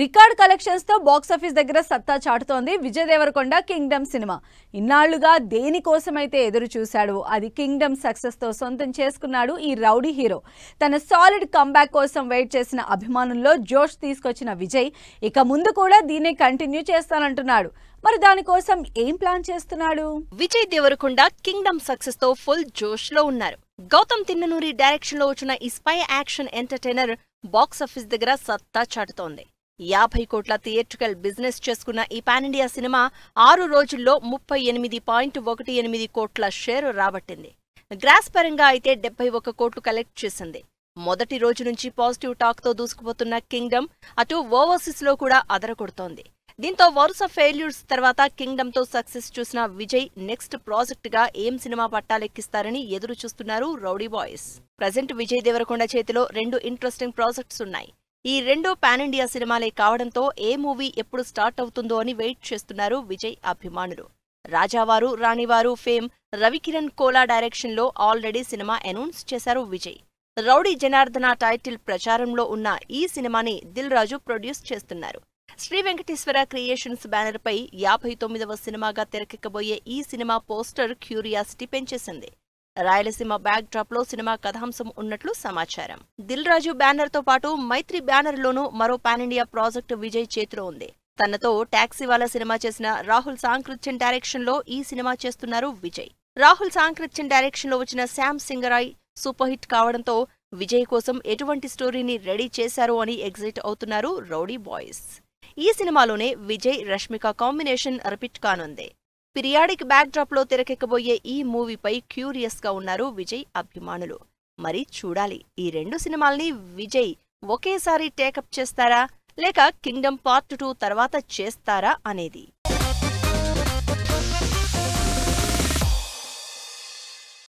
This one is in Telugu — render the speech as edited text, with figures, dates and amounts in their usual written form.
రికార్డ్ కలెక్షన్స్ తో బాక్సాఫీస్ దగ్గర సత్తా చాటుతోంది విజయ్ దేవరకొండ కింగ్డమ్ సినిమా. ఇన్నాళ్లుగా దేనికోసమైతే ఎదురు చూశాడు అది కింగ్డమ్ సక్సెస్ తో సొంతం చేసుకున్నాడు ఈ రౌడీ హీరో. తన సాలిడ్ కంబ్యాక్ కోసం వెయిట్ చేసిన అభిమానుల్లో జోష్ తీసుకొచ్చిన విజయ్ ఇక ముందు కూడా దీన్ని కంటిన్యూ చేస్తానంటున్నాడు. మరి దానికోసం ఏం ప్లాన్ చేస్తున్నాడు? విజయ్ దేవరకొండ కింగ్డమ్ సక్సెస్ తో ఫుల్ జోష్ లో ఉన్నారు. గౌతమ్ తిన్ననూరి డైరెక్షన్ లో వచ్చిన ఈ స్పై యాక్షన్ ఎంటర్టైనర్ బాక్సాఫీస్ దగ్గర సత్తా చాటుతోంది. 50 కోట్ల థియేట్రికల్ బిజినెస్ చేసుకున్న ఈ పాన్ ఇండియా సినిమా 6 రోజుల్లో 38.18 కోట్ల షేరు రాబట్టింది. గ్రాస్ పరంగా అయితే 71 కోట్లు కలెక్ట్ చేసింది. మొదటి రోజు నుంచి పాజిటివ్ టాక్ తో దూసుకుపోతున్న కింగ్డమ్ అటు ఓవర్సీస్ లో కూడా అదరకొడుతోంది. దీంతో వరుస ఫెయిల్యూర్స్ తర్వాత కింగ్డమ్ తో సక్సెస్ చూసిన విజయ్ నెక్స్ట్ ప్రాజెక్ట్ గా ఏం సినిమా పట్టాలెక్కిస్తారని ఎదురు చూస్తున్నారు rowdy boys. Present Vijay Devarakonda చేతిలో 2 ఇంట్రెస్టింగ్ ప్రాజెక్ట్స్ ఉన్నాయి. ఈ 2 పాన్ ఇండియా సినిమాలే కావడంతో ఏ మూవీ ఎప్పుడు స్టార్ట్ అవుతుందో అని వెయిట్ చేస్తున్నారు విజయ్ అభిమానులు. రాజావారు రాణివారు ఫేమ్ రవికిరణ్ కోలా డైరెక్షన్ లో ఆల్రెడీ సినిమా అనౌన్స్ చేశారు విజయ్. రౌడీ జనార్దన టైటిల్ ప్రచారంలో ఉన్న ఈ సినిమాని దిల్ రాజు ప్రొడ్యూస్ చేస్తున్నారు. శ్రీ వెంకటేశ్వర క్రియేషన్స్ బ్యానర్ పై 59వ సినిమాగా తెరకెక్కబోయే ఈ సినిమా పోస్టర్ క్యూరియాసిటీ పెంచేసింది. రాయలసీమ బ్యాక్ డ్రాప్ లో సినిమా కథాంశం ఉన్నట్లు సమాచారం. దిల్ రాజు బ్యానర్ తో పాటు మైత్రి బ్యానర్ లోనూ మరో పాన్ ఇండియా ప్రాజెక్ట్ విజయ్ చేతిలో ఉంది. తనతో టాక్సీవాలా సినిమా చేసిన రాహుల్ సాంకృత్యన్ డైరెక్షన్ లో ఈ సినిమా చేస్తున్నారు విజయ్. రాహుల్ సాంకృత్యన్ డైరెక్షన్ లో వచ్చిన శ్యామ్ సింగరాయ్ సూపర్ హిట్ కావడంతో విజయ్ కోసం ఎటువంటి స్టోరీని రెడీ చేశారు అని ఎగ్జైట్ అవుతున్నారు రౌడీ బాయ్స్. ఈ సినిమాలోనే విజయ్ రష్మిక కాంబినేషన్ రిపీట్ కానుంది. పిరియాడిక్ బ్యాక్ డ్రాప్ లో తెరకెక్కబోయే ఈ మూవీపై క్యూరియస్ గా ఉన్నారు విజయ్ అభిమానులు. మరి చూడాలి ఈ 2 సినిమాల్ని విజయ్ ఒకేసారి టేకప్ చేస్తారా లేక కింగ్డమ్ పార్ట్ 2 తర్వాత చేస్తారా అనేది.